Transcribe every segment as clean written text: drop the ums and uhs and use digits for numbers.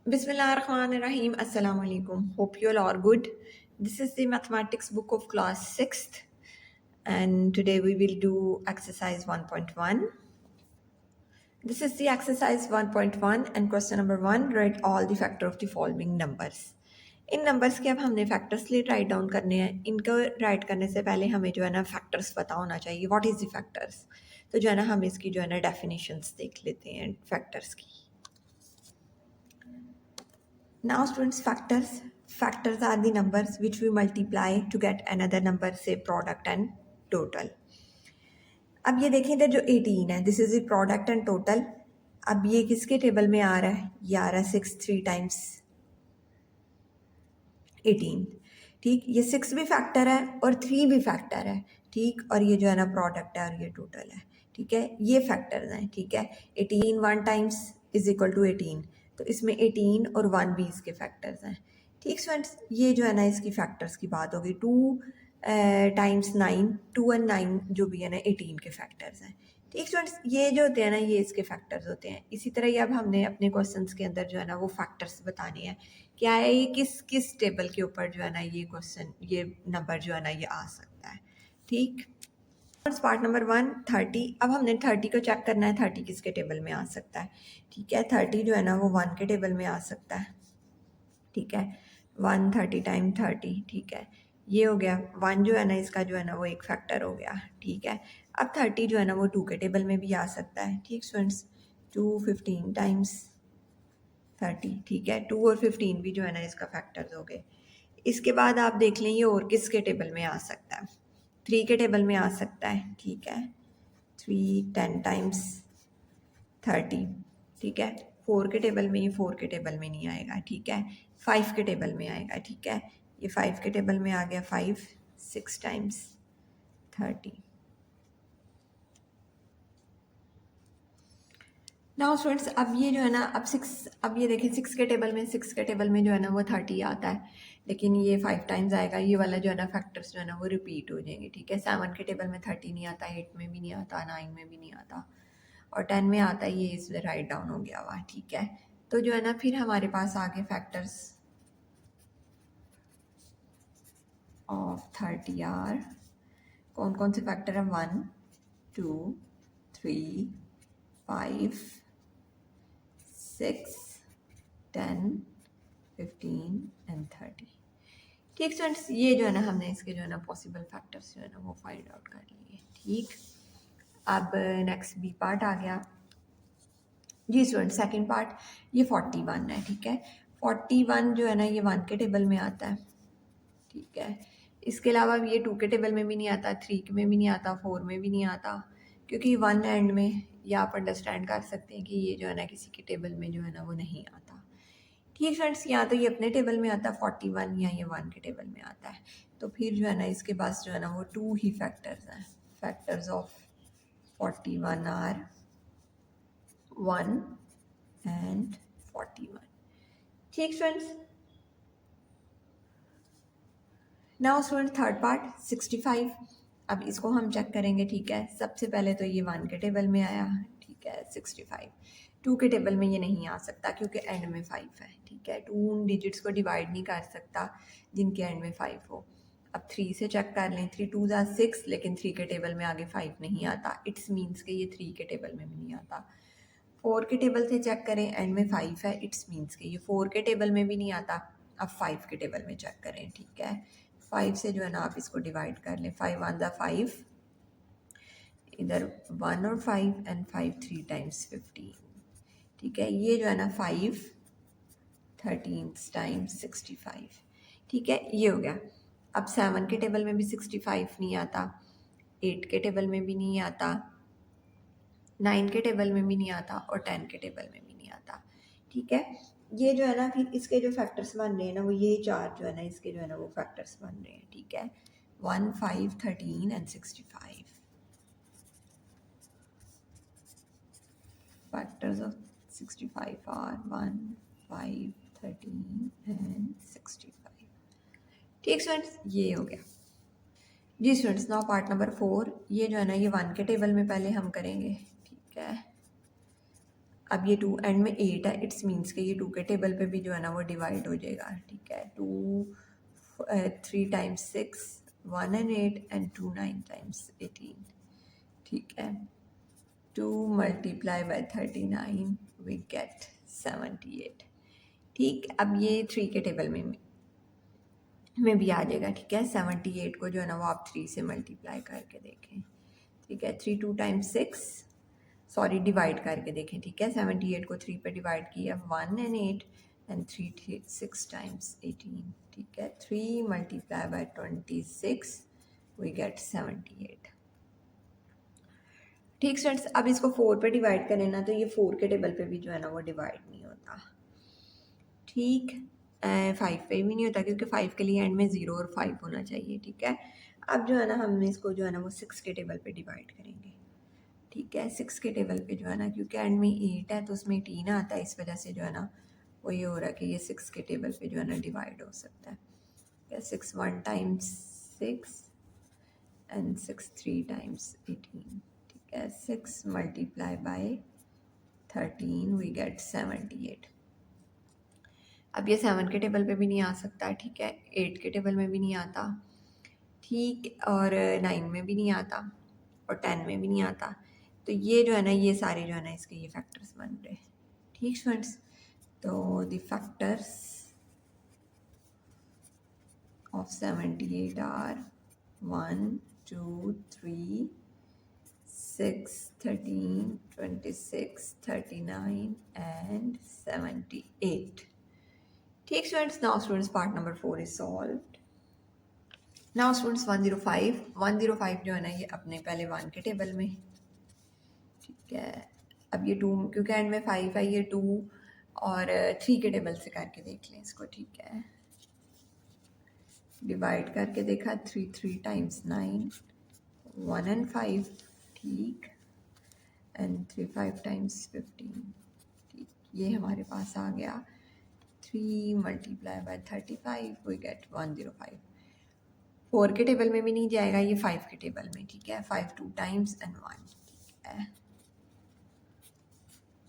Bismillahirrahmanirrahim. Assalamu alaikum. Hope you all are good. This is the mathematics book of class 6th, and today we will do exercise 1.1. This is the exercise 1.1 and question number 1. Write all the factor of the following numbers. In numbers के अब हमने factors लिए write down करने हैं. इनको right करने से पहले हमें जो है ना फैक्टर्स पता होना चाहिए. What is the factors. तो जो है ना हम इसकी जो है ना डेफिनेशंस देख लेते हैं फैक्टर्स की. Now students, factors are the numbers which we multiply to get another number, say product and total. अब ये देखें इधर जो 18 है, this is the product and total. अब ये किसके टेबल में आ रहा है? ये आ रहा है 6 3 टाइम्स 18. ठीक, ये 6 भी फैक्टर है और 3 भी फैक्टर है. ठीक, और ये जो है ना प्रोडक्ट है और ये टोटल है. ठीक है, ये फैक्टर्स हैं. ठीक है, 18 1 टाइम्स इज इक्वल टू 18. तो इसमें 18 और 1 भी इसके फैक्टर्स हैं. ठीक स्टूडेंट्स, ये जो है ना इसकी फैक्टर्स की बात होगी. 2 टाइम्स 9, 2 एंड 9 जो भी है ना 18 के फैक्टर्स हैं. ठीक स्टूडेंट्स, ये जो होते हैं ना ये इसके फैक्टर्स होते हैं. इसी तरह ही अब हमने अपने क्वेश्चंस के अंदर जो है ना वो फैक्टर्स बताने हैं. क्या है ये किस किस टेबल के ऊपर जो है ना ये क्वेश्चन ये नंबर जो है ना ये आ सकता है. ठीक, पार्ट नंबर 1 30. अब हमने 30 को चेक करना है 30 किसके टेबल में आ सकता है. ठीक है, 30 जो है ना वो 1 के टेबल में आ सकता है. ठीक है, 1 30 टाइम 30. ठीक है, ये हो गया. 1 जो है ना इसका जो है ना वो एक फैक्टर हो गया. ठीक है, अब 30 जो है ना वो 2 के टेबल में भी आ सकता है. ठीक स्टूडेंट्स, 2 15 टाइम्स 30. ठीक है, 2 और 15 भी जो है ना इसका फैक्टर्स हो गए. इसके बाद आप देख लें ये और किसके टेबल में आ सकता है. 3 के टेबल में आ सकता है. ठीक है, 3 10 टाइम्स 30. ठीक है, 4 के टेबल में, ये 4 के टेबल में नहीं आएगा. ठीक है, 5 के टेबल में आएगा. ठीक है, ये 5 के टेबल में आ गया. 5 6 टाइम्स 30. नाउ स्टूडेंट्स, अब ये जो है ना अब ये देखिए 6 के टेबल में, 6 के टेबल में जो है ना वो 30 आता है. लेकिन ये 5 टाइम्स आएगा. ये वाला जो है ना फैक्टर्स जो है ना वो रिपीट हो जाएंगे. ठीक है, 7 के टेबल में 30 नहीं आता, 8 में भी नहीं आता, 9 में भी नहीं आता और 10 में आता है. ये इस राइट डाउन हो गया हुआ. ठीक है, तो जो है ना फिर हमारे पास आगे फैक्टर्स ऑफ 30 आर. कौन कौन से फैक्टर हैं? 1 2 3 5 6 10 15 एंड 30. ठीक स्टूडेंट्स, ये जो है ना हमने इसके जो है ना पॉसिबल फैक्टर्स जो है ना वो फाइंड आउट कर लिए. ठीक, अब नेक्स्ट बी पार्ट आ गया. जी स्टूडेंट, सेकंड पार्ट ये 41 है. ठीक है, 41 जो है ना ये 1 के टेबल में आता है. ठीक है, इसके अलावा ये 2 के टेबल में भी नहीं आता, 3 में भी नहीं आता, 4 में भी नहीं आता, क्योंकि 1 एंड में ये आप अंडरस्टैंड कर सकते हैं कि ये जो है ना किसी के टेबल में जो है ना वो नहीं आता. ठीक फ्रेंड्स, या तो ये अपने टेबल में आता है 41 या ये 1 के टेबल में आता है. तो फिर जो है ना इसके पास जो है ना वो 2 ही फैक्टर्स हैं. Factors of 41 are 1 and 41. ठीक friends, now student third part 65. अब इसको हम चेक करेंगे. ठीक है, सबसे पहले तो ये 1 के टेबल में आया. ठीक है, 65. 2 के टेबल में ये नहीं आ सकता क्योंकि एंड में 5 है. ठीक है, 2 उन डिजिट्स को डिवाइड नहीं कर सकता जिनके एंड में 5 हो. अब 3 से चेक कर लें. 3 2 ज़ा 6, लेकिन 3 के टेबल में आगे 5 नहीं आता. इट्स मीन्स कि ये 3 के टेबल में भी नहीं आता. 4 के टेबल से चेक करें, एंड में 5 है. इट्स मीन्स कि ये 4 के टेबल में भी नहीं आता. अब 5 के टेबल में चेक करें. ठीक है, 5 से जो है ना आप इसको डिवाइड कर लें. 5 1 ज़ा 5, इधर 1 और 5 एंड 5 3 टाइम्स 15. ठीक है, ये जो है ना 5 13 टाइम्स 65. ठीक है, ये हो गया. अब 7 के टेबल में भी 65 नहीं आता, 8 के टेबल में भी नहीं आता, 9 के टेबल में भी नहीं आता और 10 के टेबल में भी नहीं आता. ठीक है, ये जो है ना फिर इसके जो फैक्टर्स बन रहे हैं ना वो ये 4 जो है ना इसके जो है ना वो फैक्टर्स बन रहे हैं. ठीक है, 1 5 13 and 65. Factors of 65 are 1 5 13 and 65. ठीक स्टूडेंट्स, ये हो गया. जी स्टूडेंट्स, नाउ पार्ट नंबर 4. ये जो है ना ये 1 के टेबल में पहले हम करेंगे. ठीक है, अब ये 2 एंड में 8 है, इट्स मीन्स कि ये 2 के टेबल पे भी जो है ना वो डिवाइड हो जाएगा, ठीक है। 3 टाइम्स 6 1 and 8 and 2 9 times 18, ठीक है। 2 multiply by 39 we get 78, ठीक। अब ये 3 के टेबल में भी आ जाएगा, ठीक है। 78 को जो है ना वो आप 3 से मल्टीप्लाई करके देखें, ठीक है। 3 2 times 6, सॉरी डिवाइड करके देखें, ठीक है। 78 को 3 पे डिवाइड किया 1 and 8 and 3 6 times 18, ठीक है। 3 multiply by 26 we get 78, ठीक स्टूडेंट्स। अब इसको 4 पे डिवाइड करें ना तो ये 4 के टेबल पे भी जो है ना वो डिवाइड नहीं होता, ठीक। 5 पे भी नहीं होता क्योंकि 5 के लिए एंड में 0 और 5 होना चाहिए, ठीक है। अब जो है ना हम इसको जो है ना वो 6 के टेबल पे डिवाइड करेंगे, ठीक है। 6 के टेबल पे जो है ना क्योंकि एंड में 8 है तो उसमें 18 आता है, इस वजह से जो है ना वो ये हो रहा है कि ये 6 के टेबल पे जो है ना डिवाइड हो सकता है। 6 1 times 6 and 6 3 times 18, ठीक है। 6 multiply by 13 we get 78। अब ये 7 के टेबल पे भी नहीं आ सकता, ठीक है। 8 के टेबल में भी नहीं आता, ठीक, और 9 में भी नहीं आता और 10 में भी नहीं आता। तो ये जो है ना ये सारे जो है ना इसके ये फैक्टर्स बन रहे, ठीक स्टूडेंट्स। तो the factors of 78 are 1 2 3 6 13 26 39 and 78, ठीक students. Now students part number 4 is solved. Now students 105 जो है ना ये अपने पहले 1 के टेबल में, ठीक है। अब ये 2 क्योंकि एंड में 5 है, ये 2 और 3 के टेबल से करके देख लें इसको, ठीक है। डिवाइड करके देखा 3 3 times 9 1 and 5, ठीक, एंड 3 5 times 15, ठीक। ये हमारे पास आ गया 3 multiply by 35 we get 105। 4 के टेबल में भी नहीं जाएगा, ये 5 के टेबल में, ठीक है। 5 2 times and 1, ठीक है।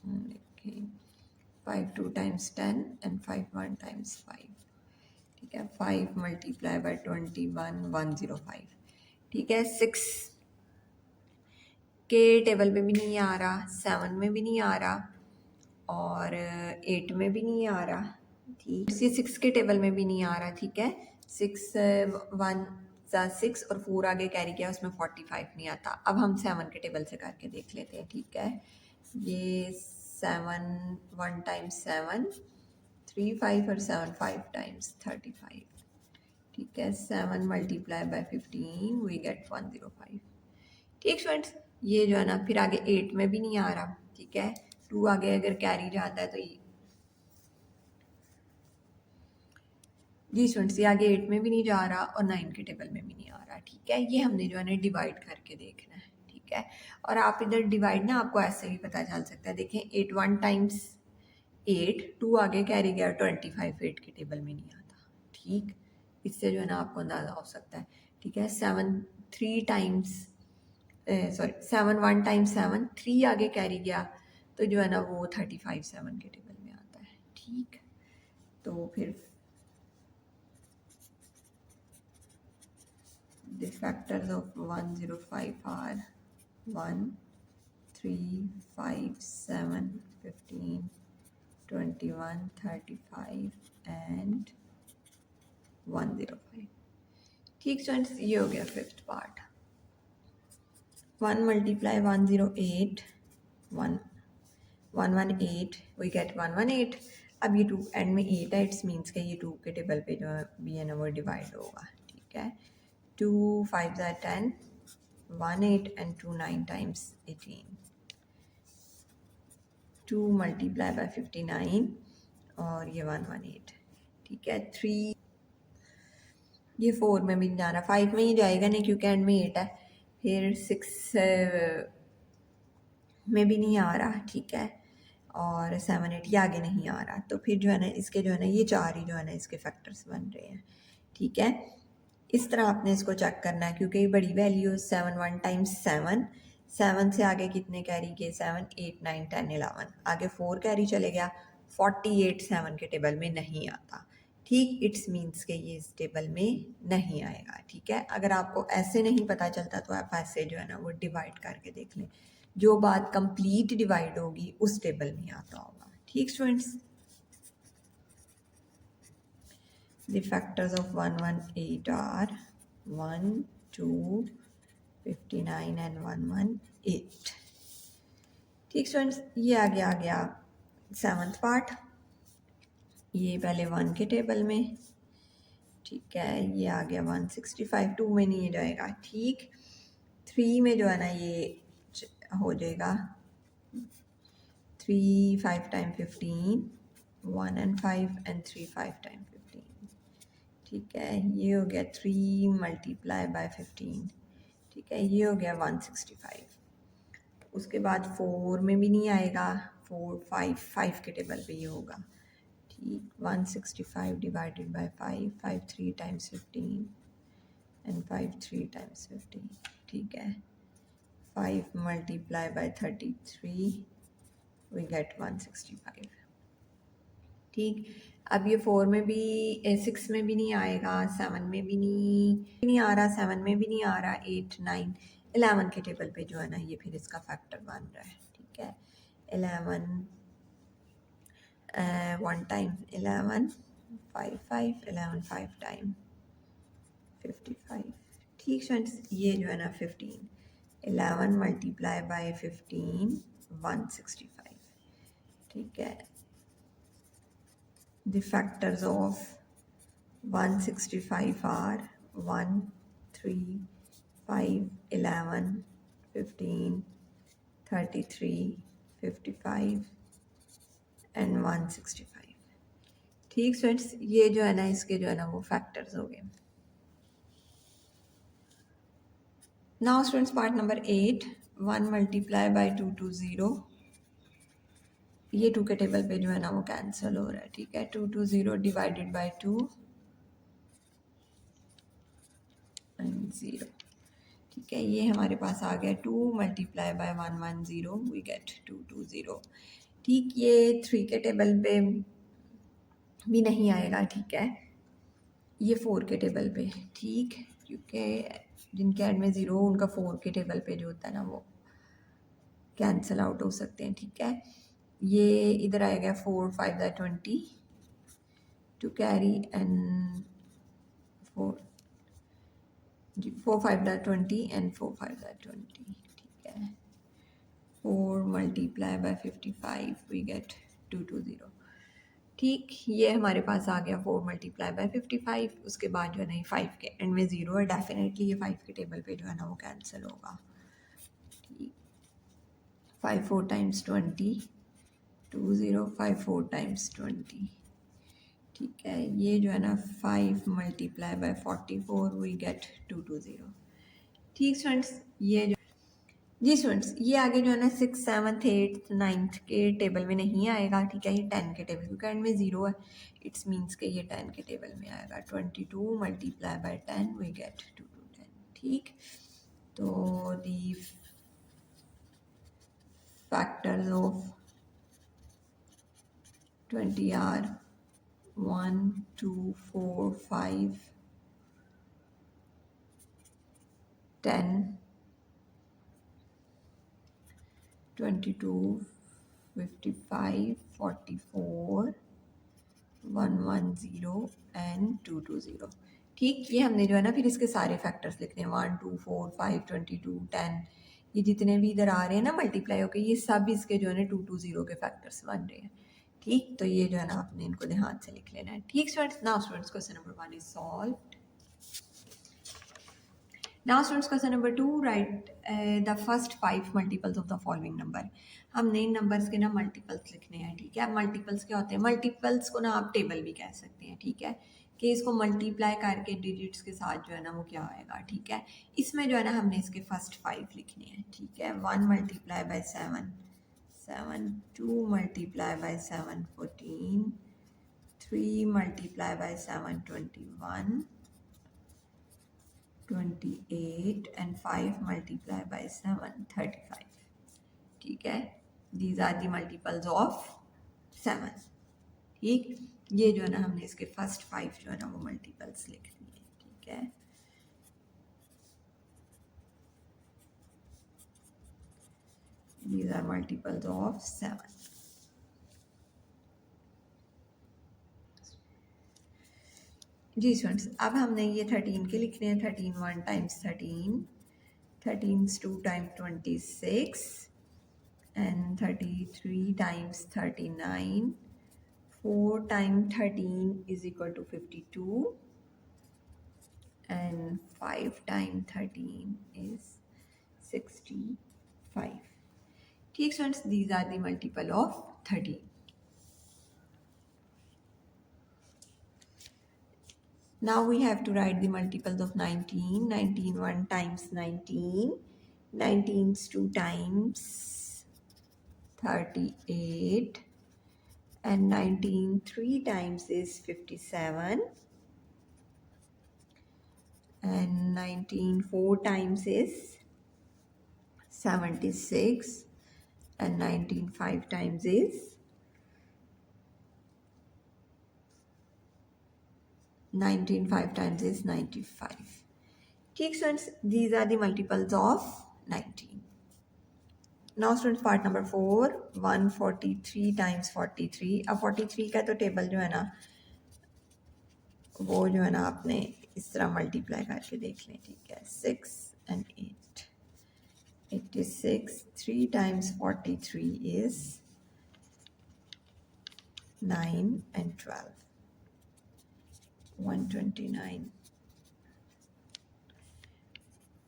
देखिए 5 2 times 10 and 5 1 times 5, ठीक है। 5 multiply by 21 105, ठीक है। 6 के टेबल में भी नहीं आ रहा, 7 में भी नहीं आ रहा और 8 में भी नहीं आ रहा, ठीक। ये 6 के टेबल में भी नहीं आ रहा, ठीक है। 6 1 6 और 4 आगे कैरी किया उसमें 45 नहीं आता। अब हम 7 के टेबल से करके देख लेते हैं, ठीक है। ये 7 1 times 7 3 5 और 7 5 times 35, ठीक है। 7 multiply by 15 we get 105, ठीक स्टूडेंट्स। ये जो है ना फिर आगे 8 में भी नहीं आ रहा, ठीक है। 2 आगे अगर कैरी जाता है तो ये जी स्टूडेंट्स ये आगे 8 में भी नहीं जा रहा और 9 के टेबल में भी नहीं आ रहा, ठीक है। ये हमने जो है ना डिवाइड करके देखना है, ठीक है। और आप इधर डिवाइड ना आपको ऐसे भी पता चल सकता है, देखें 8 1 times 8 2 आगे कैरी गया 25 8 के टेबल में नहीं आता, ठीक। इससे जो है ना आपको अंदाज़ा हो सकता है, ठीक है। 7 3 times 7 1 times 7 3 आगे कैरी गया तो जो है ना वो 35 7 के टेबल में आता है, ठीक। तो फिर the factors of 105 are 1 3 5 7 15 21 35 and 105, ठीक स्टूडेंट्स। ये हो गया 5th part. 1 multiply 108 1 118 we get 118। अब ये 2 एंड में 8 है, इट्स मीन्स के ये 2 के टेबल पे जो भी है ना वो डिवाइड होगा, ठीक है। 2 5 are 10 1 8 and 2 9 times 18, 2 multiply by 59 और ये 118, ठीक है। 3 ये 4 में भी नहीं जाना, 5 में ही जाएगा नहीं क्योंकि एंड में 8 है। फिर 6 में भी नहीं आ रहा, ठीक है। और 7 8 ये आगे नहीं आ रहा, तो फिर जो है ना इसके जो है ना ये 4 ही जो है ना इसके फैक्टर्स बन रहे हैं, ठीक है। इस तरह आपने इसको चेक करना है क्योंकि बड़ी वैल्यू 7 1 times 7 7 से आगे कितने कैरी के 7 8 9 10 11 आगे 4 कैरी चले गया 48 7 के टेबल में नहीं आता। ठीक, इट्स मीन्स के ये इस टेबल में नहीं आएगा। ठीक है, अगर आपको ऐसे नहीं पता चलता तो आप ऐसे जो है ना वो डिवाइड करके देख लें, जो बात कंप्लीट डिवाइड होगी उस टेबल में आता होगा। ठीक students, the factors of 118 are 1 2 59 and 118। ठीक स्टूडेंट्स, ये आ गया 7th पार्ट, ये पहले 1 के टेबल में। ठीक है, ये आ गया 165, 2 में नहीं जाएगा। ठीक, 3 में जो है ना ये हो जाएगा 3 5 टाइम 15 1 and 5 and 3 5 टाइम 15। ठीक है, ये हो गया 3 मल्टीप्लाई बाय 15। ठीक है, ये हो गया 165। उसके बाद 4 में भी नहीं आएगा, 4 5 5 के टेबल पे ये होगा। ठीक, 165 divided by 5, 5 3 times 15 and 5 3 times 15। ठीक है, 5 मल्टीप्लाई बाय 33 वी गेट 165। ठीक, अब ये 4 में भी 6 में भी नहीं आएगा, 7 में भी नहीं आ रहा, 7 में भी नहीं आ रहा, 8 9 11 के टेबल पे जो है ना ये फिर इसका फैक्टर बन रहा है। ठीक है, 11 1 टाइम 11 5 5 11 5 टाइम 55। ठीक फ्रेंड्स, ये जो है ना 15 11 मल्टीप्लाई बाय 15 165। ठीक है, the factors of 165 are 1 3 5 11 15 33 55 and 165। ठीक स्टूडेंट्स, ये जो है ना इसके जो है ना वो फैक्टर्स हो गए। Now students, part number 8, 1 multiply by 2 2 0। ये 2 के टेबल पे जो है ना वो कैंसिल हो रहा है। ठीक है, 2 2 0 डिवाइडेड बाय 2 एंड 0। ठीक है, ये हमारे पास आ गया 2 मल्टीप्लाई बाय 1 1 0 वी गेट 2 2 0। ठीक, ये 3 के टेबल पे भी नहीं आएगा। ठीक है, ये 4 के टेबल पे। ठीक, क्योंकि जिनके एंड में 0 उनका 4 के टेबल पे जो होता है ना वो कैंसिल आउट हो सकते हैं। ठीक है, ये इधर आएगा 4 5 20 टू कैरी एंड 4 4 5 20 एंड 4 5 20। ठीक है, 4 मल्टीप्लाई बाय 55 वी गेट 2 2 0। ठीक, ये हमारे पास आ गया 4 मल्टीप्लाई बाय 55। उसके बाद जो है ना ये 5 के एंड में 0 है, डेफिनेटली ये 5 के टेबल पे जो है ना वो कैंसिल होगा। ठीक, 5 4 टाइम्स 20 2 0 5 4 टाइम्स 20। ठीक है, ये जो है ना 5 मल्टीप्लाई बाय 44 वी गेट 2 2 0। ठीक स्टूडेंट्स, ये जो जी स्टूडेंट्स, ये आगे जो है ना 6 7 8 9 के टेबल में नहीं आएगा। ठीक है, ये 10 के टेबल, क्योंकि एंड में 0 है, इट्स मीन्स के ये 10 के टेबल में आएगा। 22 मल्टीप्लाई बाय 10 वी गेट 2 2 10। ठीक, तो the factors of 20 are 1 2 4 5 10 22 55 44 110 and 220। ठीक, ये हमने जो है ना फिर इसके सारे फैक्टर्स लिखने हैं, 1 2 4 5 22 10, ये जितने भी इधर आ रहे हैं ना मल्टीप्लाई होके, ये सब इसके जो है ना 220 के फैक्टर्स बन रहे हैं। ठीक, तो ये जो है ना आपने इनको ध्यान से लिख लेना है। ठीक students, now students question number 1 is solve. Now students, question number 2, write the first 5 multiples of the following number। हमने इन नंबर्स के ना मल्टीपल्स लिखने हैं। ठीक है, मल्टीपल्स क्या होते हैं? मल्टीपल्स को ना आप टेबल भी कह सकते हैं। ठीक है, कि इसको मल्टीप्लाई करके डिजिट्स के साथ जो है ना वो क्या आएगा। ठीक है, इसमें जो है ना हमने इसके फर्स्ट 5 लिखने हैं। ठीक है, 1 multiply by 7 7, 2 multiply by 7 14, 3 multiply by 7 21, 28 and 5 multiply by 7 35. ठीक है, these are the multiples of 7. ठीक, ये जो है ना हमने इसके फर्स्ट 5 जो है ना वो मल्टीपल्स लिख लिए. ठीक है, these are multiples of 7. जी स्टूडेंट्स, अब हमने ये 13 के लिखने हैं. 13 1 times 13, 13 2 times 26 and 33 times 39. 4 times 13 is equal to 52 and 5 times 13 is 65. ठीक students, these are the multiple of 13. Now we have to write the multiples of 19. 19 1 times 19, 19 2 times 38 and 19 3 times is 57 and 19 4 times is 76 and 19 5 times is 19 5 times is 95. ठीक students, these are the multiples of 19. Now students, part number 4, 143 times 43. अब 43 का तो table जो है ना वो जो है ना आपने इस तरह मल्टीप्लाई करके देख लें. ठीक है, 6 and 8, 86. 3 times 43 is 9 and 12, 129.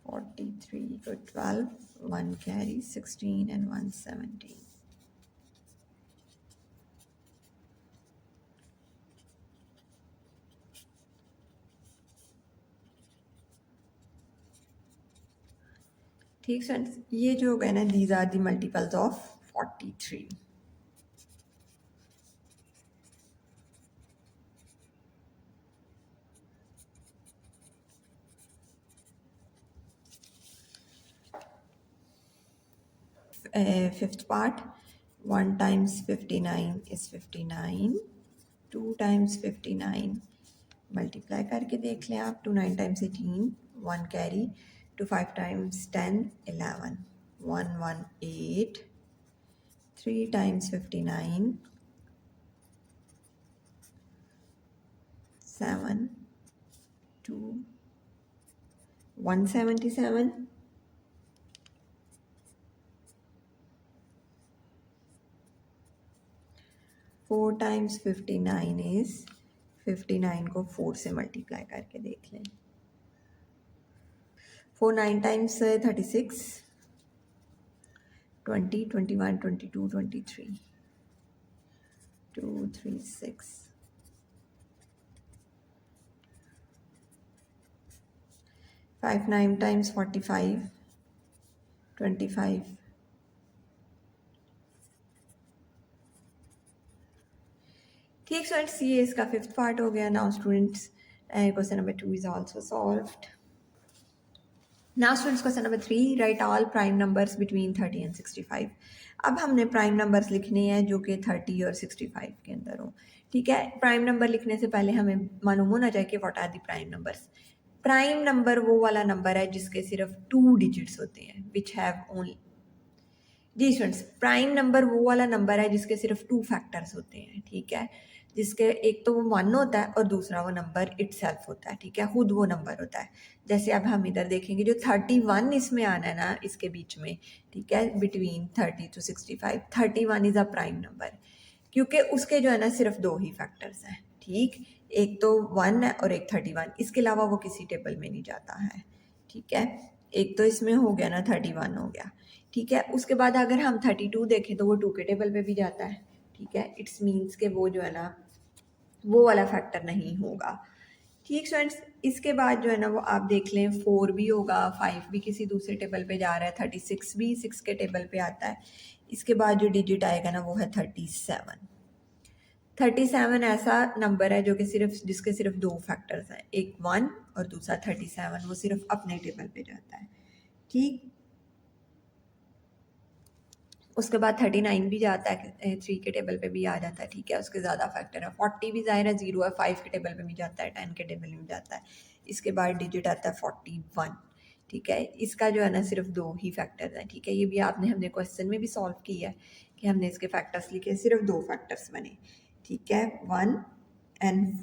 43 to 12, 1 carry, 16 and 117. ठीक फ्रेंड्स, ये जो हो गए ना, these are the multiples of 43. Fifth part, 1 times 59 is 59. 2 times 59 multiply करके देख लें आप. 2 9 times 18, 1 carry. 2 5 times 10, 11, 1 1 8. 3 times 59, 7 2 177. 4 times 59 is 59 को 4 से मल्टीप्लाई करके देख लें. 4 9 times 36, 20 21 22 23, 2 3 6. 5 9 times 45, 25. ठीक स्टूडेंट्स, ये इसका 5th पार्ट हो गया. Now students, question number 2 is also solved. Now students, question number 3, right all prime numbers between 30 and 65. अब हमने प्राइम नंबर्स लिखने हैं जो कि 30 और 65 के अंदर हो. ठीक है, प्राइम नंबर लिखने से पहले हमें मालूम होना चाहिए कि what are the prime numbers. Prime number वो वाला नंबर है जिसके सिर्फ 2 डिजिट्स होते हैं, विच हैव ओनली. जी स्टूडेंट्स, प्राइम नंबर वो वाला नंबर है जिसके सिर्फ 2 फैक्टर्स होते हैं. ठीक है, जिसके एक तो वो 1 होता है और दूसरा वो नंबर इटसेल्फ होता है. ठीक है, खुद वो नंबर होता है. जैसे अब हम इधर देखेंगे, जो 31 इसमें आना है ना, इसके बीच में. ठीक है, between 30 to 65, 31 is a prime number, क्योंकि उसके जो है ना सिर्फ 2 ही फैक्टर्स हैं. ठीक, एक तो 1 है और एक 31. इसके अलावा वो किसी टेबल में नहीं जाता है. ठीक है, एक तो इसमें हो गया ना, 31 हो गया. ठीक है, उसके बाद अगर हम 32 देखें तो वो 2 के टेबल पे भी जाता है. ठीक है, इट्स मीन्स के वो जो है ना वो वाला फैक्टर नहीं होगा. ठीक स्टूडेंट्स, इसके बाद जो है ना वो आप देख लें, 4 भी होगा, 5 भी किसी दूसरे टेबल पे जा रहा है, 36 भी 6 के टेबल पे आता है. इसके बाद जो डिजिट आएगा ना वो है 37. 37 ऐसा नंबर है जो कि जिसके सिर्फ दो फैक्टर्स हैं, एक 1 और दूसरा 37, वो सिर्फ अपने टेबल पे जाता है। ठीक, उसके बाद 39 भी जाता है, 3 के टेबल पे भी आ जाता है। ठीक है, उसके ज़्यादा फैक्टर है। 40 भी ज़ाहिर है 0 है, 5 के टेबल पे भी जाता है, 10 के टेबल में भी जाता है। इसके बाद डिजिट आता है 41। ठीक है, इसका जो है ना सिर्फ दो ही फैक्टर्स हैं। ठीक है, ये भी हमने क्वेश्चन में भी सॉल्व किया है कि हमने इसके फैक्टर्स लिखे, सिर्फ दो फैक्टर्स बने। ठीक है, 1 एंड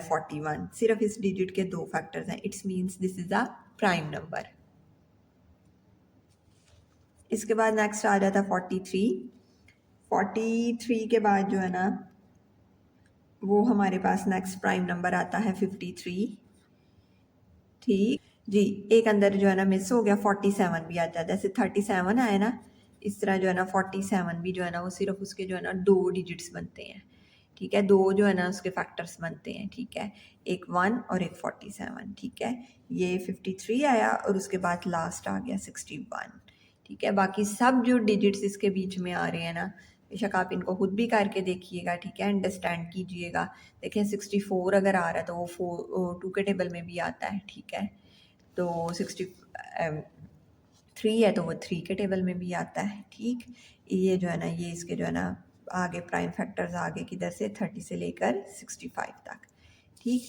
41, सिर्फ इस डिजिट के दो फैक्टर्स हैं। It's means this is a prime number. इसके बाद नेक्स्ट आ जाता है 43। 43 के बाद जो है ना वो हमारे पास नेक्स्ट प्राइम नंबर आता है 53। ठीक जी, एक अंदर जो है ना मिस हो गया, 47 भी आ जाता है। जैसे 37 आया ना, इस तरह जो है ना 47 भी जो है ना वो सिर्फ उसके जो है ना दो डिजिट्स बनते हैं। ठीक है, दो जो है ना उसके फैक्टर्स बनते हैं। ठीक है, एक 1 और एक 47। ठीक है, ये 53 आया और उसके बाद लास्ट आ गया 61। ठीक है, बाकी सब जो डिजिट्स इसके बीच में आ रहे हैं ना, बेशक आप इनको खुद भी करके देखिएगा। ठीक है, अंडरस्टैंड कीजिएगा। देखें 64 अगर आ रहा है तो वो 2 के टेबल में भी आता है। ठीक है, तो 63 है तो वो 3 के टेबल में भी आता है। ठीक, ये जो है ना ये इसके जो है ना आगे प्राइम फैक्टर्स आगे किधर से 30 से लेकर 65 तक। ठीक,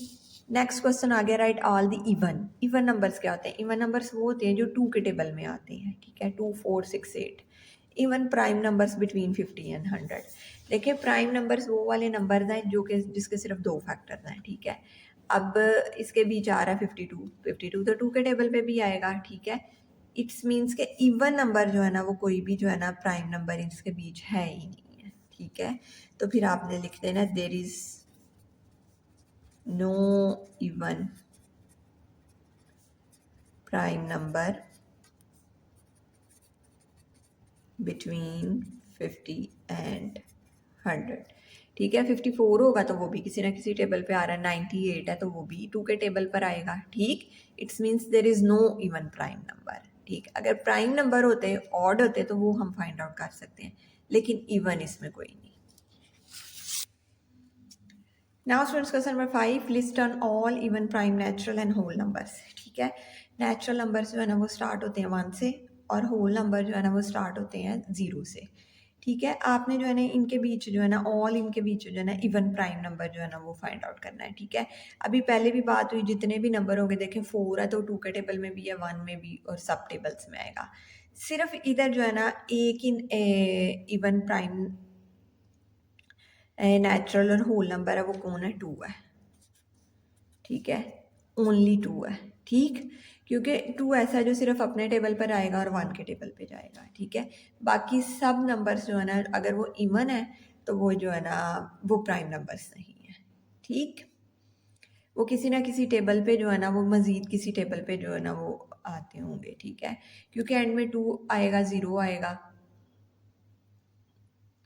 नेक्स्ट क्वेश्चन आ गया, right all the even. Even numbers क्या होते हैं? इवन नंबर्स वो होते हैं जो 2 के टेबल में आते हैं। ठीक है, 2 4 6 8। Even prime numbers between 50 and 100। देखिए, प्राइम नंबर्स वो वाले नंबर्स हैं जो कि जिसके सिर्फ दो फैक्टर्स हैं। ठीक है, अब इसके बीच आ रहा है 52। 52 तो 2 के टेबल पे भी आएगा। ठीक है, इट्स मीन्स के इवन नंबर जो है ना वो कोई भी जो है ना प्राइम नंबर इसके बीच है ही नहीं है। ठीक है, तो फिर आपने लिख देना there is no even prime number between 50 and 100। ठीक है, 54 होगा तो वो भी किसी ना किसी टेबल पे आ रहा है। 98 है तो वो भी 2 के टेबल पर आएगा। ठीक, it's means there is no even prime number. ठीक, अगर प्राइम नंबर होते ऑड होते तो वो हम फाइंड आउट कर सकते हैं, लेकिन इवन इसमें कोई नहीं। Now students, question number 5, list on all even prime natural and whole numbers. ठीक है, नेचुरल नंबर्स जो है ना वो स्टार्ट होते हैं 1 से, और होल नंबर जो है ना वो स्टार्ट होते हैं 0 से। ठीक है, आपने जो है ना इनके बीच जो है ना ऑल इनके बीच जो है ना इवन प्राइम नंबर जो है ना वो फाइंड आउट करना है। ठीक है, अभी पहले भी बात हुई, जितने भी नंबर होंगे, देखें 4 है तो 2 के टेबल में भी है, 1 में भी, और सब टेबल्स में आएगा। सिर्फ इधर जो है ना एक इन इवन प्राइम नेचुरल और होल नंबर है, वो कौन है? 2 है। ठीक है, ओनली 2 है। ठीक, क्योंकि 2 ऐसा है जो सिर्फ अपने टेबल पर आएगा और 1 के टेबल पे जाएगा। ठीक है, बाकी सब नंबर्स जो है ना अगर वो इवन है तो वो जो है ना वो प्राइम नंबर्स नहीं है। ठीक, वो किसी ना किसी टेबल पे जो है ना वो मज़ीद किसी टेबल पे जो है ना वो आते होंगे। ठीक है, क्योंकि एंड में 2 आएगा, 0 आएगा,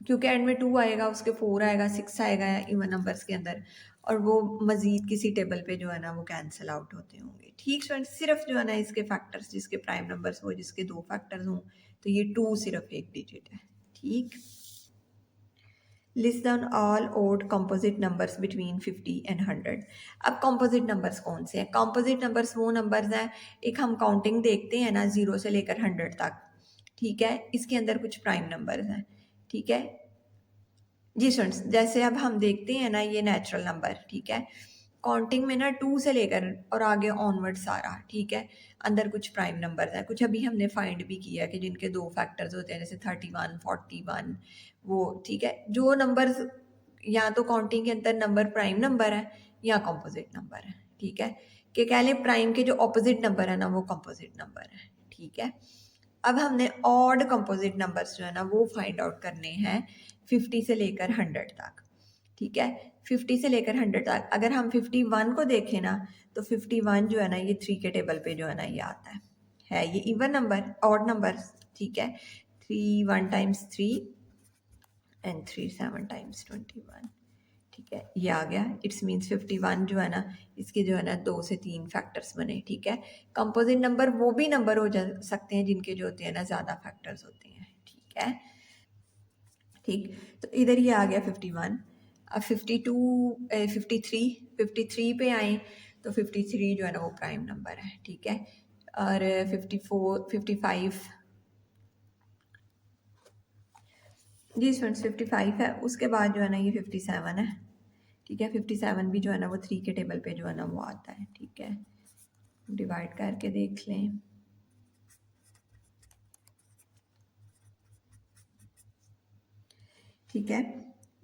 क्योंकि एंड में 2 आएगा, उसके 4 आएगा, 6 आएगा इवन नंबर्स के अंदर, और वो मज़ीद किसी टेबल पे जो है ना वो कैंसिल आउट होते होंगे। ठीक स्टूडेंट, सिर्फ जो है ना इसके फैक्टर्स, जिसके प्राइम नंबर्स हो, जिसके दो फैक्टर्स हों, तो ये 2 सिर्फ एक डिजिट है। ठीक, list down all odd composite numbers between 50 and 100। अब कंपोजिट नंबर्स कौन से हैं? कंपोजिट नंबर्स वो नंबर्स हैं, एक हम काउंटिंग देखते हैं ना 0 से लेकर 100 तक। ठीक है, इसके अंदर कुछ प्राइम नंबर्स हैं। ठीक है जी स्टूडेंट्स, जैसे अब हम देखते हैं ना ये नेचुरल नंबर। ठीक है, काउंटिंग में ना 2 से लेकर और आगे ऑनवर्ड सारा। ठीक है, अंदर कुछ प्राइम नंबर्स हैं, कुछ अभी हमने फाइंड भी किया कि जिनके दो फैक्टर्स होते हैं, जैसे 31 41 वो। ठीक है, जो नंबर्स या तो काउंटिंग के अंदर नंबर प्राइम नंबर है या कंपोजिट नंबर है। ठीक है, कि कह लें प्राइम के जो ऑपोजिट नंबर है ना वो कंपोजिट नंबर है। ठीक है, अब हमने ऑड कंपोजिट नंबर्स जो है ना वो फाइंड आउट करने हैं 50 से लेकर 100 तक। ठीक है, 50 से लेकर 100 तक अगर हम 51 को देखें ना, तो 51 जो है ना ये 3 के टेबल पे जो है ना ये आता है ये इवन नंबर, ऑड नंबर। ठीक है, 3 1 टाइम्स 3 एंड 3 7 टाइम्स 21। ठीक है, ये आ गया। इट्स मीन्स 51 जो है ना इसके जो है ना 2 से 3 फैक्टर्स बने। ठीक है, कंपोजिट नंबर वो भी नंबर हो जा सकते हैं जिनके जो होते हैं ना ज़्यादा फैक्टर्स होते हैं। ठीक है, ठीक, तो इधर ये आ गया 51। अब 53 पे आए तो 53 जो है ना वो प्राइम नंबर है, ठीक है। और 54 55 जी स्टूडेंट्स 55 है। उसके बाद जो है ना ये 57 है, ठीक है। 57 भी जो है ना वो 3 के टेबल पे जो है ना वो आता है, ठीक है। डिवाइड करके देख लें। ठीक है,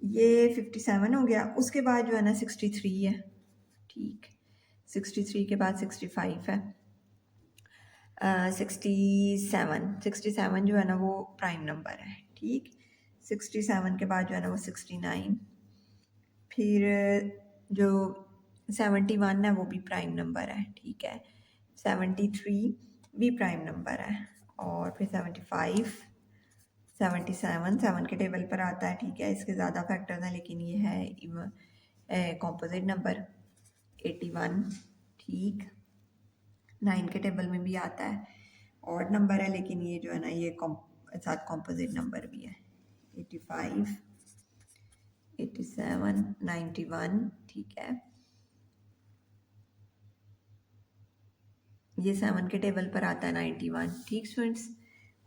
ये 57 हो गया। उसके बाद जो है ना 63 है, ठीक। 63 के बाद 65 है। 67 जो है ना वो प्राइम नंबर है, ठीक। 67 के बाद जो है ना वो 69, फिर जो 71 है वो भी प्राइम नंबर है, ठीक है। 73 भी प्राइम नंबर है, और फिर 75 77 7 के टेबल पर आता है, ठीक है। इसके ज़्यादा फैक्टर्स हैं लेकिन ये है कॉम्पोजिट नंबर। 81, ठीक। 9 के टेबल में भी आता है, ऑड नंबर है लेकिन ये जो है ना ये साथ कॉम्पोजिट नंबर भी है। 85 87 91, ठीक है। ये 7 के टेबल पर आता है 91, ठीक स्टूडेंट्स।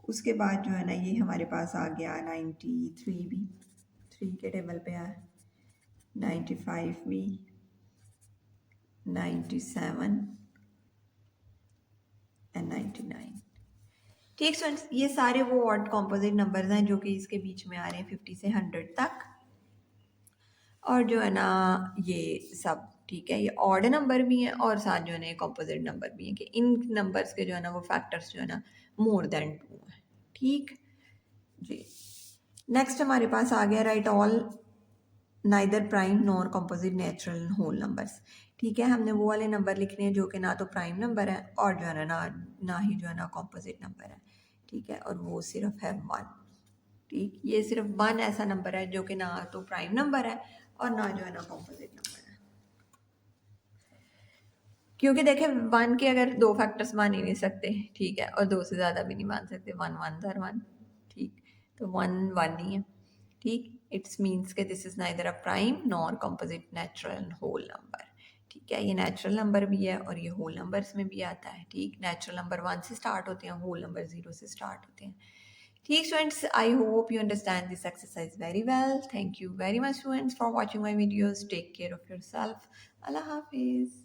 उसके बाद जो है ना ये हमारे पास आ गया 93 भी 3 के टेबल पे है। 95 भी, 97 एंड 99, ठीक स्टूडेंट्स। ये सारे वो ऑड कॉम्पोजिट नंबर्स हैं जो कि इसके बीच में आ रहे हैं 50 से 100 तक, और जो है ना ये सब, ठीक है। ये ऑड नंबर भी हैं और साथ जो है ना ये कॉम्पोजिट नंबर भी हैं कि इन नंबर्स के जो है ना वो फैक्टर्स जो है ना मोर देन 2 हैं, ठीक जी। नेक्स्ट हमारे पास आ गया right all neither prime nor composite natural whole numbers, ठीक है। हमने वो वाले नंबर लिखने हैं जो कि ना तो प्राइम नंबर है और जो है ना ही जो है ना कॉम्पोजिट नंबर है, ठीक है। और वो सिर्फ है 1, ठीक। ये सिर्फ 1 ऐसा नंबर है जो कि ना तो प्राइम नंबर है और ना जो है ना कॉम्पोजिट नंबर है, क्योंकि देखें 1 के अगर 2 फैक्टर्स मान ही नहीं सकते, ठीक है। और 2 से ज़्यादा भी नहीं मान सकते, 1 1 1, ठीक। तो 1 1 ही है, ठीक। इट्स मीन्स के this is neither a prime nor composite natural whole number, ठीक है। ये नेचुरल नंबर भी है और ये होल नंबर्स में भी आता है, ठीक। नेचुरल नंबर 1 से स्टार्ट होते हैं, होल नंबर 0 से स्टार्ट होते हैं, ठीक students. I hope you understand this exercise very well. Thank you very much students for watching my videos. Take care of yourself. अल्लाह हाफिज़।